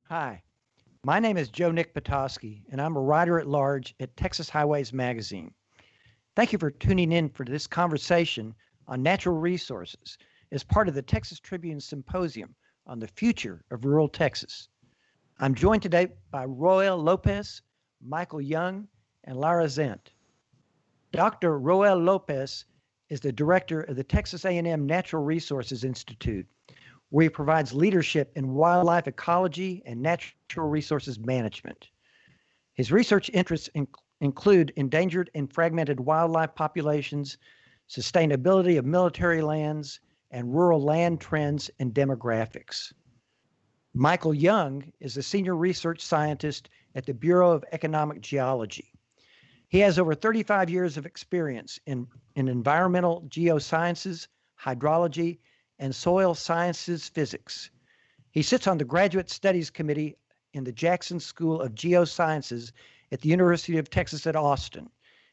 Hi, my name is Joe Nick Petoskey, and I'm a writer at large at Texas Highways Magazine. Thank you for tuning in for this conversation on natural resources as part of the Texas Tribune Symposium on the future of rural Texas. I'm joined today by Roel Lopez, Michael Young, and Lara Zent. Dr. Roel Lopez is the director of the Texas A&M Natural Resources Institute, where he provides leadership in wildlife ecology and natural resources management. His research interests include endangered and fragmented wildlife populations, sustainability of military lands, and rural land trends and demographics. Michael Young is a senior research scientist at the Bureau of Economic Geology. He has over 35 years of experience in environmental geosciences, hydrology, and soil sciences physics. He sits on the Graduate Studies Committee in the Jackson School of Geosciences at the University of Texas at Austin,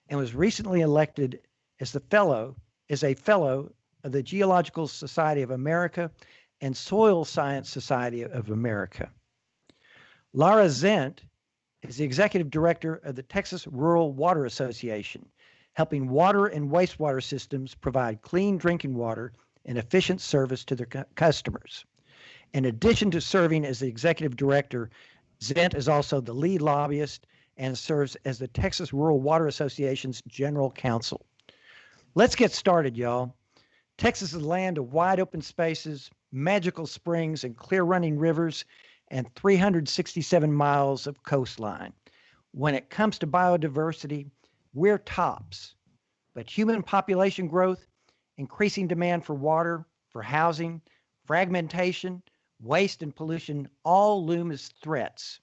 and was recently elected as a fellow of the Geological Society of America and Soil Science Society of America. Lara Zent is the executive director of the Texas Rural Water Association, helping water and wastewater systems provide clean drinking water and efficient service to their customers. In addition to serving as the executive director, Zent is also the lead lobbyist and serves as the Texas Rural Water Association's general counsel. Let's get started, y'all. Texas is a land of wide open spaces, magical springs, and clear running rivers, and 367 miles of coastline. When it comes to biodiversity, we're tops. But human population growth, increasing demand for water, for housing, fragmentation, waste, and pollution all loom as threats.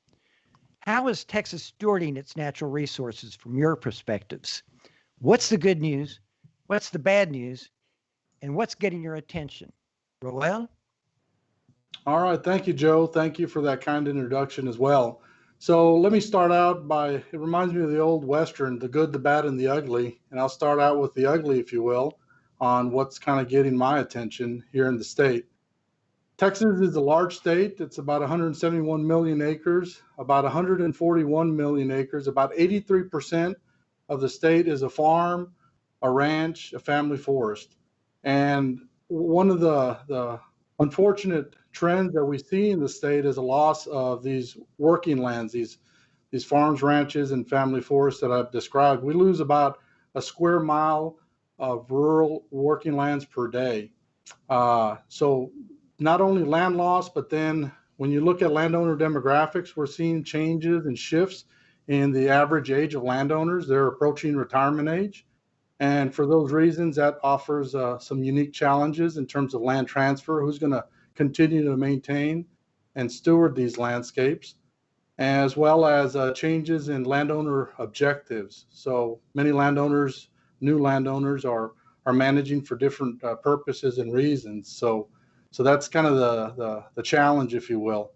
How is Texas stewarding its natural resources from your perspectives? What's the good news? What's the bad news? And what's getting your attention? Roel? All right. Thank you, Joe. Thank you for that kind introduction as well. So let me start out by, it reminds me of the old Western, the good, the bad, and the ugly. And I'll start out with the ugly, if you will, on what's kind of getting my attention here in the state. Texas is a large state. It's about 171 million acres, about 141 million acres. About 83% of the state is a farm, a ranch, a family forest. And one of the unfortunate trends that we see in the state is a loss of these working lands, these farms, ranches, and family forests that I've described. We lose about a square mile of rural working lands per day. So not only land loss, but then when you look at landowner demographics, we're seeing changes and shifts in the average age of landowners. They're approaching retirement age. And for those reasons, that offers some unique challenges in terms of land transfer. Who's going to continue to maintain and steward these landscapes, as well as changes in landowner objectives. So many landowners, new landowners, are managing for different purposes and reasons. So that's kind of the challenge, if you will.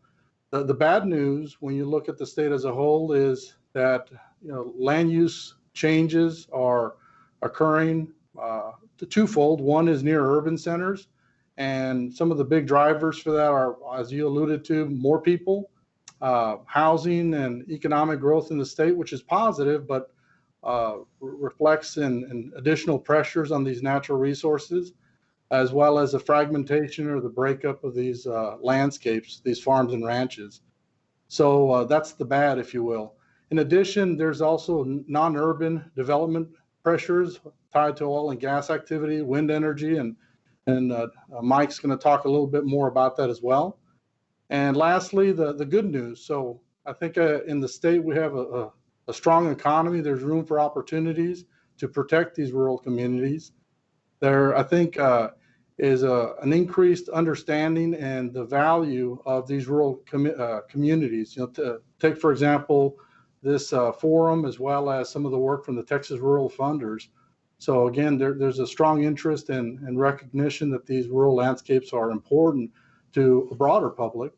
The bad news, when you look at the state as a whole, is that land use changes are occurring twofold. One is near urban centers, and some of the big drivers for that are, as you alluded to, more people, housing, and economic growth in the state, which is positive, but reflects in additional pressures on these natural resources, as well as the fragmentation or the breakup of these landscapes, these farms and ranches. So that's the bad, if you will. In addition, there's also non-urban development pressures tied to oil and gas activity, wind energy, and Mike's going to talk a little bit more about that as well. And lastly, the good news. So I think in the state we have a strong economy. There's room for opportunities to protect these rural communities. There, I think, is an increased understanding and the value of these rural communities. To take, for example, this forum, as well as some of the work from the Texas Rural Funders. So again, there's a strong interest and recognition that these rural landscapes are important to a broader public.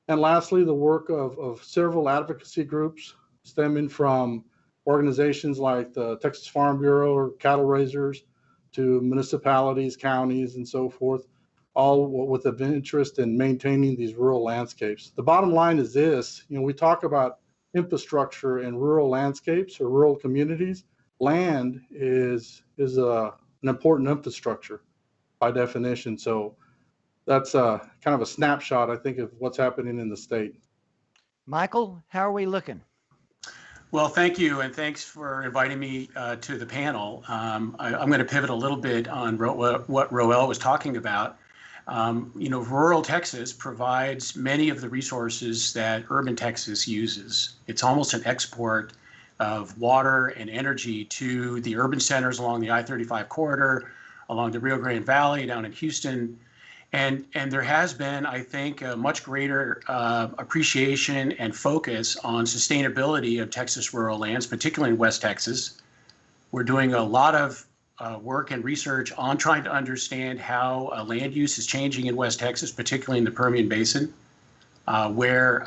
And lastly, the work of several advocacy groups stemming from organizations like the Texas Farm Bureau or cattle raisers to municipalities, counties, and so forth, all with an interest in maintaining these rural landscapes. The bottom line is this, we talk about infrastructure in rural landscapes or rural communities. Land is an important infrastructure by definition. So that's kind of a snapshot, I think, of what's happening in the state. Michael, how are we looking? Well, thank you, and thanks for inviting me to the panel. I'm going to pivot a little bit on what Roel was talking about. Rural Texas provides many of the resources that urban Texas uses. It's almost an export of water and energy to the urban centers along the I-35 corridor, along the Rio Grande Valley, down in Houston. And there has been, I think, a much greater appreciation and focus on sustainability of Texas rural lands, particularly in West Texas. We're doing a lot of work and research on trying to understand how land use is changing in West Texas, particularly in the Permian Basin, where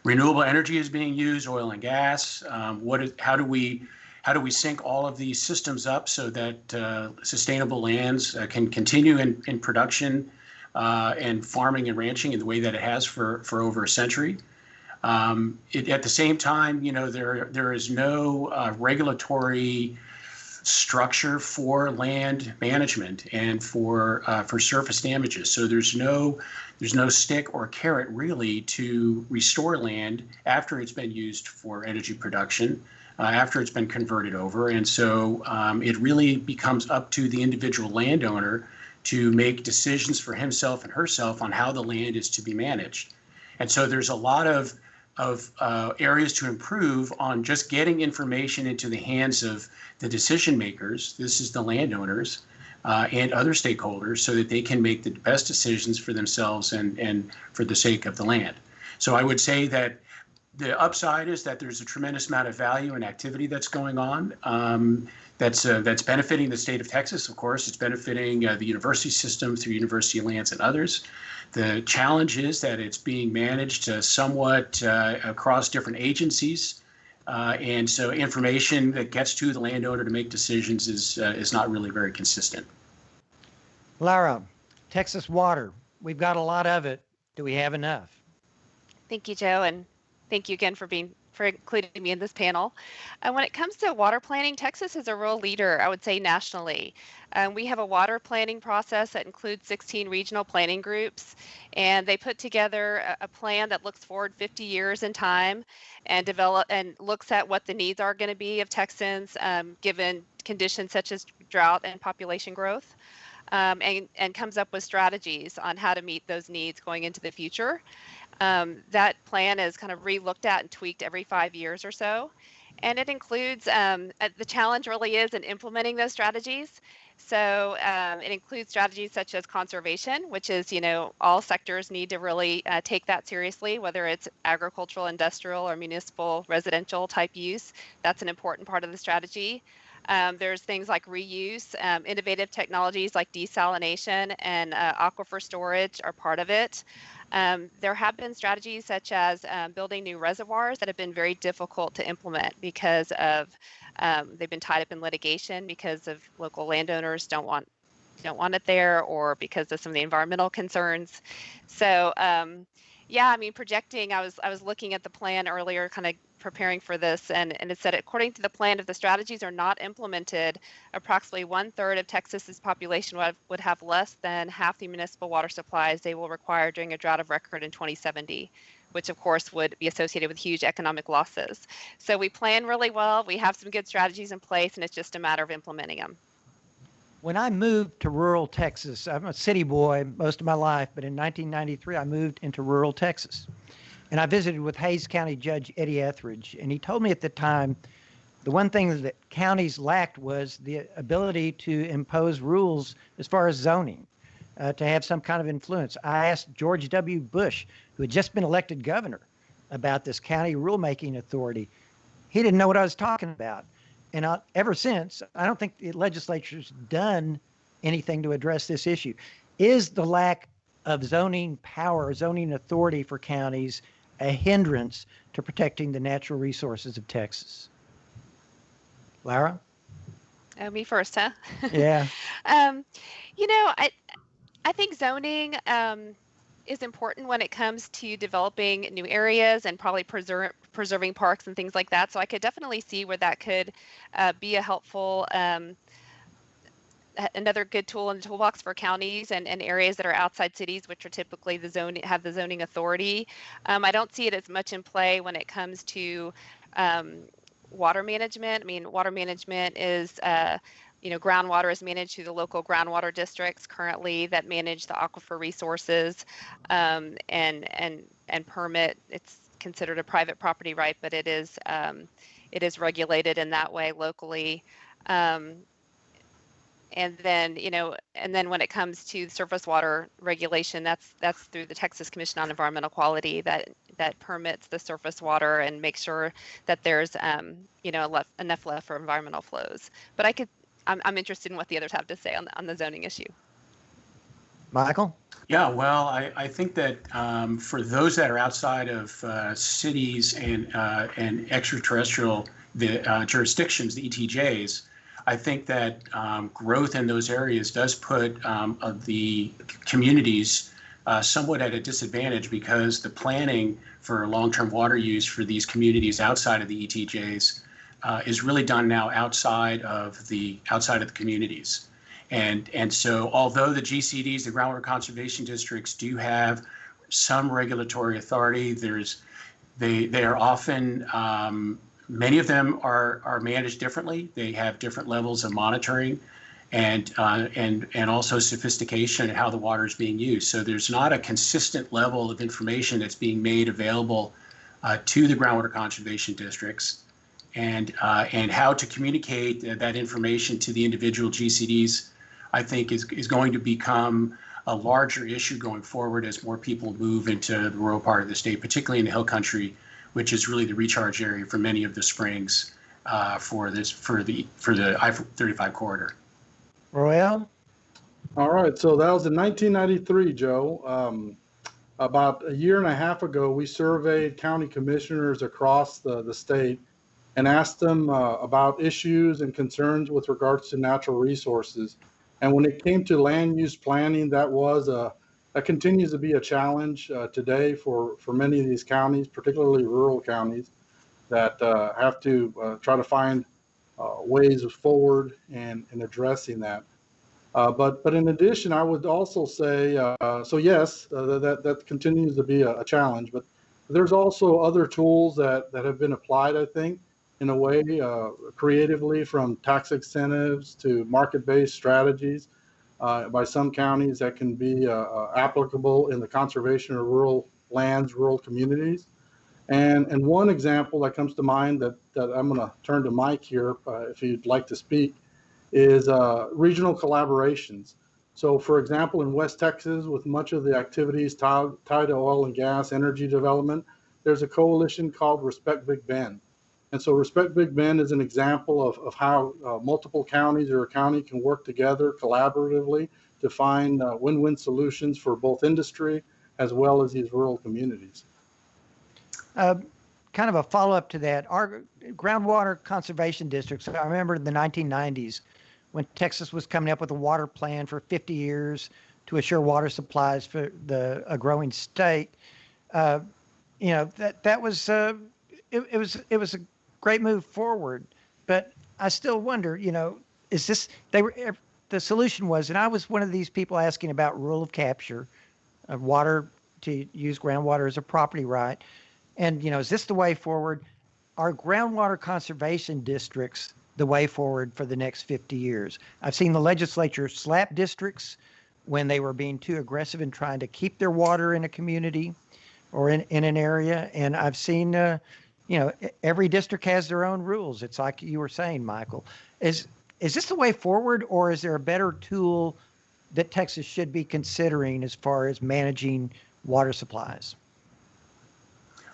renewable energy is being used, oil and gas. How do we sync all of these systems up so that sustainable lands can continue in production and farming and ranching in the way that it has for over a century? At the same time, there is no regulatory structure for land management and for surface damages. So there's no stick or carrot really to restore land after it's been used for energy production. After it's been converted over. And so it really becomes up to the individual landowner to make decisions for himself and herself on how the land is to be managed. And so there's a lot of areas to improve on just getting information into the hands of the decision makers, this is the landowners, and other stakeholders, so that they can make the best decisions for themselves and for the sake of the land. So I would say that the upside is that there's a tremendous amount of value and activity that's going on. That's benefiting the state of Texas, of course. It's benefiting the university system through university lands and others. The challenge is that it's being managed somewhat across different agencies. And so information that gets to the landowner to make decisions is not really very consistent. Lara, Texas water, we've got a lot of it. Do we have enough? Thank you, Joe, and thank you again for including me in this panel. When it comes to water planning, Texas is a real leader, I would say, nationally. We have a water planning process that includes 16 regional planning groups, and they put together a plan that looks forward 50 years in time and looks at what the needs are going to be of Texans given conditions such as drought and population growth, and comes up with strategies on how to meet those needs going into the future. That plan is kind of re-looked at and tweaked every 5 years or so. And it includes, the challenge really is in implementing those strategies. So it includes strategies such as conservation, which is, all sectors need to really take that seriously, whether it's agricultural, industrial, or municipal, residential type use. That's an important part of the strategy. There's things like reuse, innovative technologies like desalination and aquifer storage are part of it. There have been strategies such as building new reservoirs that have been very difficult to implement because of they've been tied up in litigation because of local landowners don't want it there, or because of some of the environmental concerns. So projecting, I was looking at the plan earlier, kind of preparing for this, and it said, according to the plan, if the strategies are not implemented, approximately 1/3 of Texas's population would have less than half the municipal water supplies they will require during a drought of record in 2070, which of course would be associated with huge economic losses. So we plan really well, we have some good strategies in place, and it's just a matter of implementing them. When I moved to rural Texas, I'm a city boy most of my life, but in 1993, I moved into rural Texas. And I visited with Hays County Judge Eddie Etheridge, and he told me at the time the one thing that counties lacked was the ability to impose rules as far as zoning, to have some kind of influence. I asked George W. Bush, who had just been elected governor, about this county rulemaking authority. He didn't know what I was talking about. And ever since, I don't think the legislature's done anything to address this issue. Is the lack of zoning power, zoning authority for counties a hindrance to protecting the natural resources of Texas? Lara? Oh, me first, huh? Yeah. Um, you know, I think zoning is important when it comes to developing new areas and probably preserving parks and things like that. So I could definitely see where that could be a helpful another good tool in the toolbox for counties and areas that are outside cities, which are typically have the zoning authority. I don't see it as much in play when it comes to water management. I mean, water management is groundwater is managed through the local groundwater districts currently that manage the aquifer resources and permit. It's considered a private property right, but it is regulated in that way locally. And then when it comes to surface water regulation, that's through the Texas Commission on Environmental Quality that permits the surface water and makes sure that there's enough left for environmental flows. But I'm interested in what the others have to say on the zoning issue. Michael? Yeah, well, I think that for those that are outside of cities and extraterrestrial jurisdictions, the ETJs, I think that growth in those areas does put the communities somewhat at a disadvantage, because the planning for long-term water use for these communities outside of the ETJs is really done now outside of the communities. And so although the GCDs, the groundwater conservation districts, do have some regulatory authority, they are often many of them are managed differently. They have different levels of monitoring and also sophistication in how the water is being used. So there's not a consistent level of information that's being made available to the groundwater conservation districts, and how to communicate that information to the individual GCDs, I think is going to become a larger issue going forward as more people move into the rural part of the state, particularly in the hill country, which is really the recharge area for many of the springs for the I-35 corridor. Royale? All right, so that was in 1993, Joe. About a year and a half ago, we surveyed county commissioners across the state and asked them about issues and concerns with regards to natural resources. And when it came to land use planning, that continues to be a challenge today for many of these counties, particularly rural counties, that have to try to find ways forward in addressing that. But in addition, I would also say, so yes, that continues to be a challenge, but there's also other tools that have been applied, I think, in a way, creatively, from tax incentives to market-based strategies by some counties that can be applicable in the conservation of rural lands, rural communities. And one example that comes to mind that I'm going to turn to Mike here, if you'd like to speak, is regional collaborations. So, for example, in West Texas, with much of the activities tied to oil and gas energy development, there's a coalition called Respect Big Bend. And so Respect Big Bend is an example of how multiple counties or a county can work together collaboratively to find win-win solutions for both industry as well as these rural communities. Kind of a follow-up to that, our groundwater conservation districts, I remember in the 1990s when Texas was coming up with a water plan for 50 years to assure water supplies for a growing state. That was it was a great move forward, but I still wonder, is this the solution was, and I was one of these people asking about rule of capture of water, to use groundwater as a property right. And, is this the way forward? Are groundwater conservation districts the way forward for the next 50 years? I've seen the legislature slap districts when they were being too aggressive in trying to keep their water in a community or in an area. And I've seen, every district has their own rules. It's like you were saying, Michael. Is this the way forward, or is there a better tool that Texas should be considering as far as managing water supplies?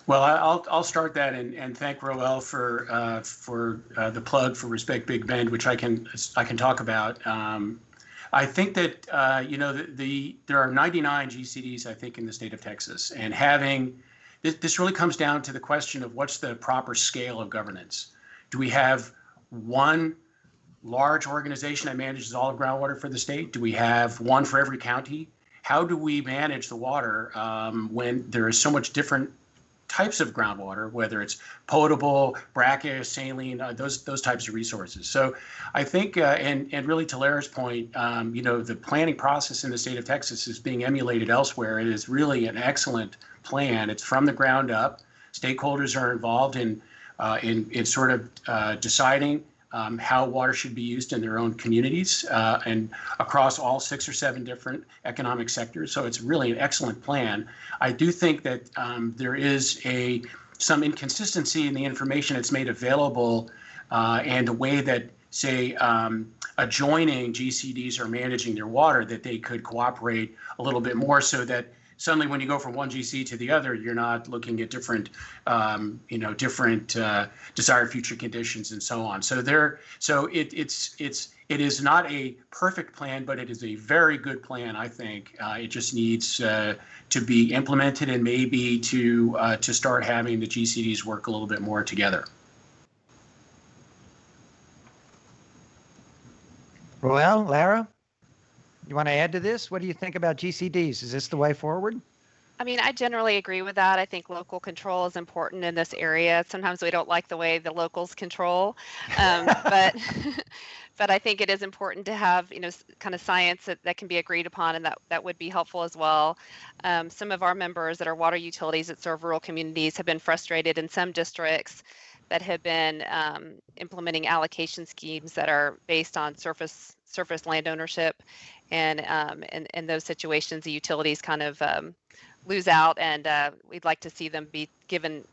Well, I'll start that and thank Roel for the plug for Respect Big Bend, which I can talk about. I think that there are 99 GCDs, I think, in the state of Texas, and having this really comes down to the question of what's the proper scale of governance. Do we have one large organization that manages all of groundwater for the state? Do we have one for every county? How do we manage the water when there is so much different types of groundwater, whether it's potable, brackish, saline, those types of resources? So I think, and really to Lara's point, the planning process in the state of Texas is being emulated elsewhere. It is really an excellent plan. It's from the ground up. Stakeholders are involved in sort of deciding how water should be used in their own communities and across all 6 or 7 different economic sectors. So it's really an excellent plan. I do think that there is some inconsistency in the information that's made available and the way that, say, adjoining GCDs are managing their water, that they could cooperate a little bit more so that suddenly when you go from one GC to the other, you're not looking at different desired future conditions and so on. So it is not a perfect plan, but it is a very good plan, I think. It just needs to be implemented and maybe to start having the GCDs work a little bit more together. Well, Lara, you want to add to this? What do you think about GCDs? Is this the way forward? I mean, I generally agree with that. I think local control is important in this area. Sometimes we don't like the way the locals control, but but I think it is important to have, kind of science that can be agreed upon, and that would be helpful as well. Some of our members that are water utilities that serve rural communities have been frustrated in some districts that have been implementing allocation schemes that are based on surface land ownership, and in those situations, the utilities kind of lose out, and we'd like to see them be given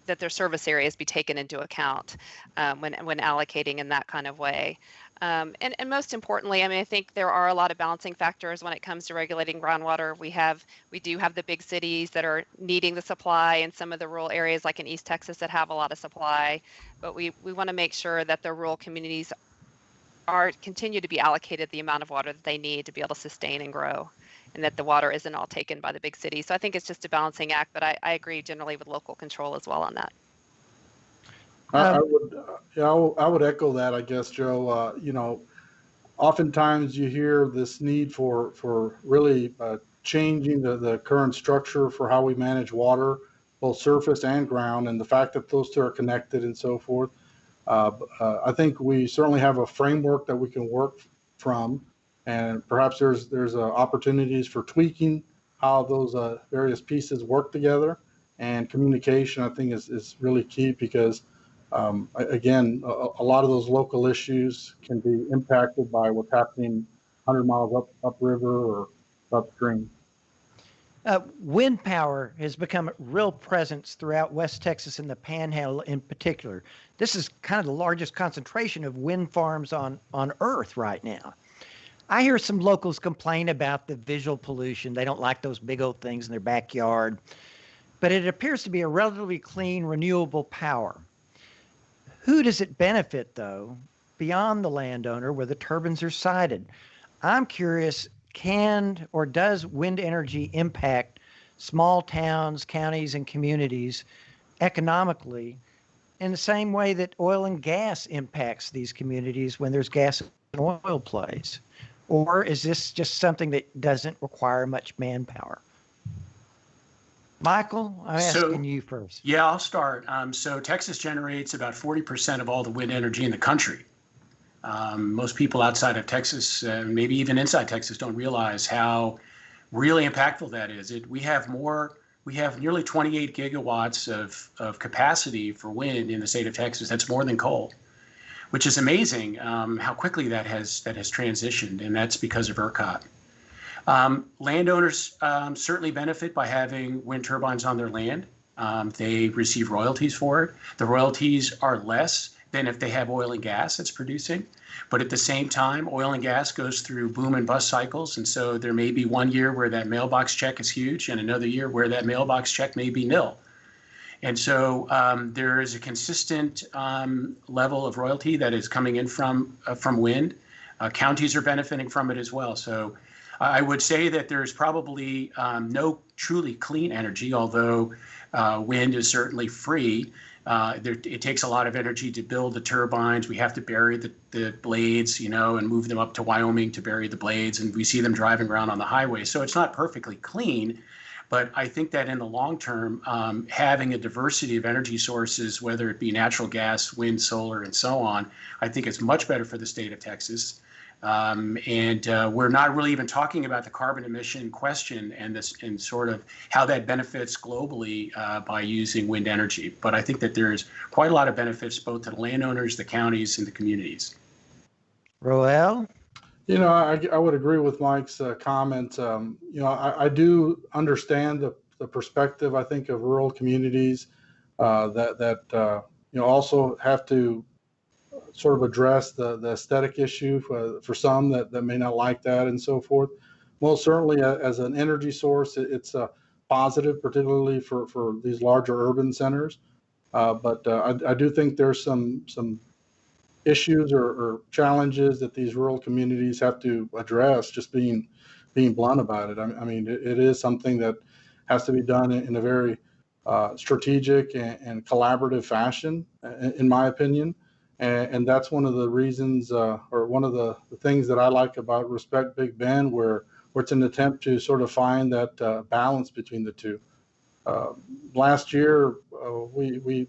that their service areas be taken into account when allocating in that kind of way. And most importantly, I mean, I think there are a lot of balancing factors when it comes to regulating groundwater. We do have the big cities that are needing the supply, and some of the rural areas like in East Texas that have a lot of supply, but we want to make sure that the rural communities continue to be allocated the amount of water that they need to be able to sustain and grow, and that the water isn't all taken by the big cities. So I think it's just a balancing act, but I agree generally with local control as well on that. I would echo that, I guess, Joe. Oftentimes you hear this need for really changing the current structure for how we manage water, both surface and ground, and the fact that those two are connected and so forth. I think we certainly have a framework that we can work from, and perhaps there's opportunities for tweaking how those various pieces work together. And communication, I think, is really key, because again, a lot of those local issues can be impacted by what's happening 100 miles upriver or upstream. Wind power has become a real presence throughout West Texas and the Panhandle in particular. This is kind of the largest concentration of wind farms on Earth right now. I hear some locals complain about the visual pollution. They don't like those big old things in their backyard. But it appears to be a relatively clean, renewable power. Who does it benefit, though, beyond the landowner where the turbines are sited? I'm curious, can or does wind energy impact small towns, counties, and communities economically in the same way that oil and gas impacts these communities when there's gas and oil plays? Or is this just something that doesn't require much manpower? Michael, I'm asking you first. Yeah, I'll start. So Texas generates about 40% of all the wind energy in the country. Most people outside of Texas, maybe even inside Texas, don't realize how really impactful that is. We have nearly 28 gigawatts of capacity for wind in the state of Texas. That's more than coal, which is amazing how quickly that has transitioned, and that's because of ERCOT. Landowners certainly benefit by having wind turbines on their land. They receive royalties for it. The royalties are less than if they have oil and gas that's producing. But at the same time, oil and gas goes through boom and bust cycles. And so there may be one year where that mailbox check is huge and another year where that mailbox check may be nil. And so there is a consistent level of royalty that is coming in from wind. Counties are benefiting from it as well. So I would say that there's probably no truly clean energy, although wind is certainly free. It takes a lot of energy to build the turbines. We have to bury the blades, and move them up to Wyoming to bury the blades. And we see them driving around on the highway. So it's not perfectly clean. But I think that in the long term, having a diversity of energy sources, whether it be natural gas, wind, solar, and so on, I think it's much better for the state of Texas. And we're not really even talking about the carbon emission question and sort of how that benefits globally by using wind energy. But I think that there's quite a lot of benefits both to the landowners, the counties, and the communities. Roel? I would agree with Mike's comment. I do understand the perspective, I think, of rural communities that also have to sort of address the aesthetic issue for some that may not like that and so forth. Most certainly, as an energy source, it's a positive, particularly for these larger urban centers. But I do think there's some issues or challenges that these rural communities have to address, just being blunt about it. I mean, it is something that has to be done in a very strategic and collaborative fashion, in my opinion. And that's one of the reasons, or one of the things that I like about Respect Big Bend, where it's an attempt to sort of find that balance between the two. Last year,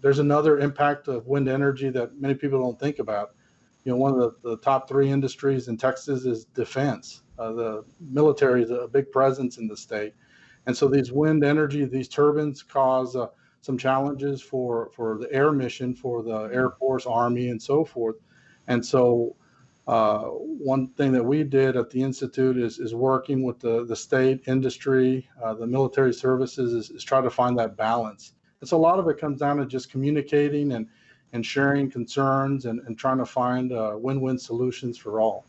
there's another impact of wind energy that many people don't think about. One of the top 3 industries in Texas is defense. The military is a big presence in the state. And so these wind energy, these turbines cause some challenges for the air mission, for the Air Force, Army, and so forth. And so one thing that we did at the Institute is working with the state industry, the military services, is try to find that balance. And so a lot of it comes down to just communicating and sharing concerns and trying to find win-win solutions for all.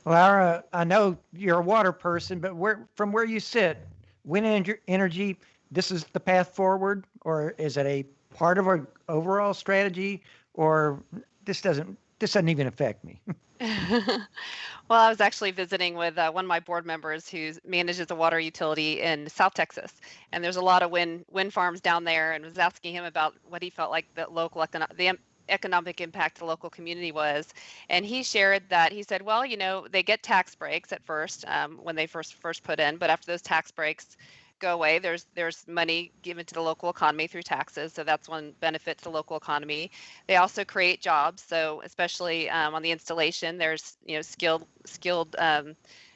Laura, I know you're a water person, but from where you sit, wind energy, this is the path forward, or is it a part of our overall strategy, or this doesn't even affect me? Well, I was actually visiting with one of my board members who manages a water utility in South Texas, and there's a lot of wind farms down there, and was asking him about what he felt like the economic impact to the local community was. And he shared that, he said, well, they get tax breaks at first when they first put in, but after those tax breaks go away, there's money given to the local economy through taxes, so that's one benefit to the local economy. They also create jobs, so especially on the installation, there's skilled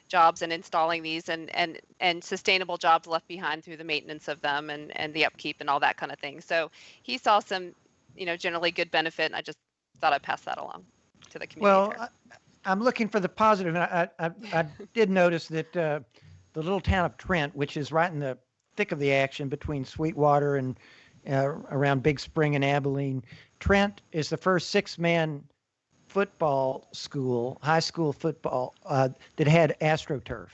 jobs in installing these and sustainable jobs left behind through the maintenance of them and the upkeep and all that kind of thing. So he saw some generally good benefit, and I just thought I'd pass that along to the community. Well, I'm looking for the positive, and I did notice that the little town of Trent, which is right in the thick of the action between Sweetwater and around Big Spring and Abilene, Trent is the first 6-man football school, high school football, that had AstroTurf,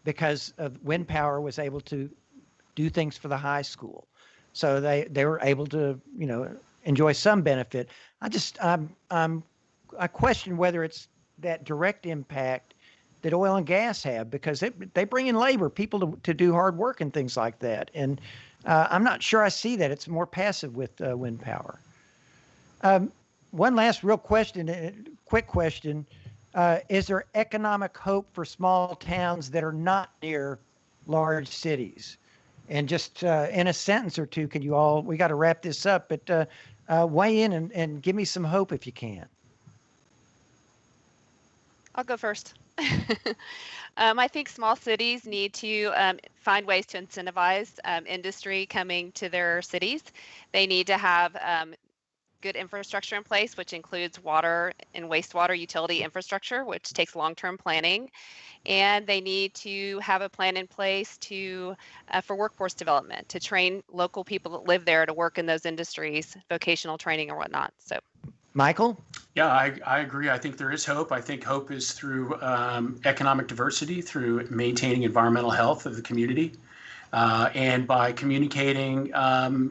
because of wind power was able to do things for the high school. So they were able to, enjoy some benefit. I question whether it's that direct impact that oil and gas have, because they bring in labor, people to do hard work and things like that. And I'm not sure I see that. It's more passive with wind power. One last quick question. Is there economic hope for small towns that are not near large cities? And just in a sentence or two, we got to wrap this up, but weigh in and give me some hope if you can. I'll go first. I think small cities need to find ways to incentivize industry coming to their cities. They need to have good infrastructure in place, which includes water and wastewater utility infrastructure, which takes long-term planning. And they need to have a plan in place for workforce development, to train local people that live there to work in those industries, vocational training or whatnot. So, Michael? Yeah, I agree. I think there is hope. I think hope is through economic diversity, through maintaining environmental health of the community, and by communicating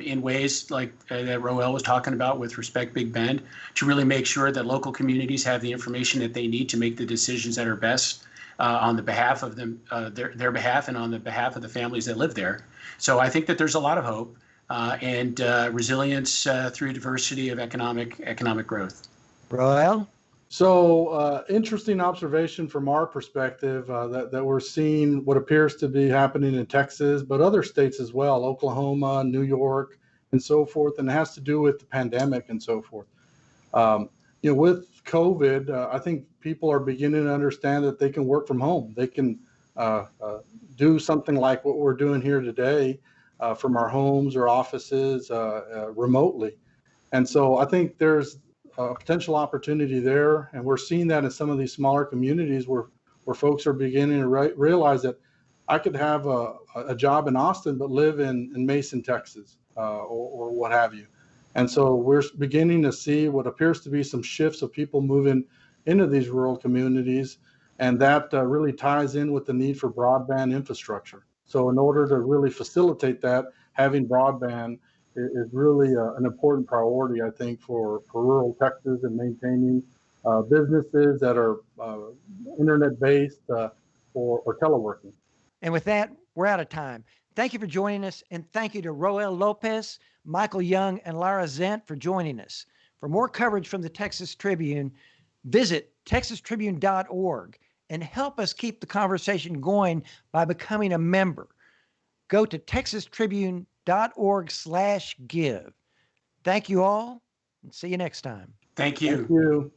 in ways like that Roel was talking about with Respect Big Bend, to really make sure that local communities have the information that they need to make the decisions that are best on the behalf of them, their behalf, and on the behalf of the families that live there. So I think that there's a lot of hope. and resilience through diversity of economic growth. Roel? So interesting observation from our perspective that we're seeing what appears to be happening in Texas, but other states as well, Oklahoma, New York, and so forth. And it has to do with the pandemic and so forth. With COVID, I think people are beginning to understand that they can work from home. They can do something like what we're doing here today from our homes or offices remotely. And so I think there's a potential opportunity there. And we're seeing that in some of these smaller communities where folks are beginning to realize that I could have a job in Austin, but live in Mason, Texas, or what have you. And so we're beginning to see what appears to be some shifts of people moving into these rural communities. And that really ties in with the need for broadband infrastructure. So in order to really facilitate that, having broadband is really an important priority, I think, for rural Texas and maintaining businesses that are internet-based or teleworking. And with that, we're out of time. Thank you for joining us, and thank you to Roel Lopez, Michael Young, and Lara Zent for joining us. For more coverage from the Texas Tribune, visit texastribune.org and help us keep the conversation going by becoming a member. Go to texastribune.org/give. Thank you all, and see you next time. Thank you. Thank you.